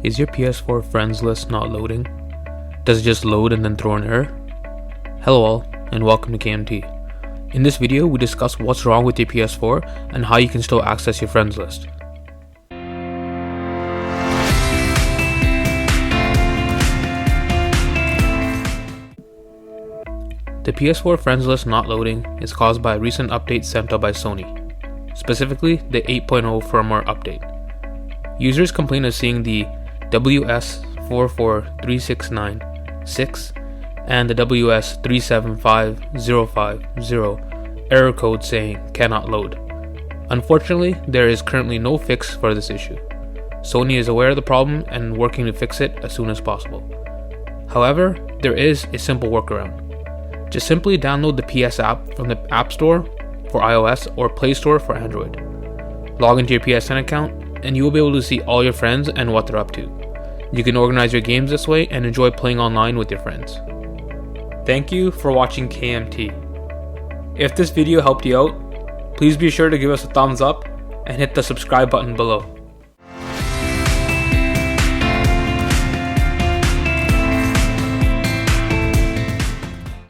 Is your PS4 friends list not loading? Does it just load and then throw an error? Hello all, and welcome to KMT. In this video, we discuss what's wrong with your PS4 and how you can still access your friends list. The PS4 friends list not loading is caused by a recent update sent out by Sony, specifically the 8.0 firmware update. Users complain of seeing the WS44369-6 and the WS375050 error code saying cannot load. Unfortunately, there is currently no fix for this issue. Sony is aware of the problem and working to fix it as soon as possible. However, there is a simple workaround. Just simply download the PS app from the App Store for iOS or Play Store for Android. Log into your PSN account and you will be able to see all your friends and what they're up to. You can organize your games this way and enjoy playing online with your friends. Thank you for watching KMT. If this video helped you out, please be sure to give us a thumbs up and hit the subscribe button below.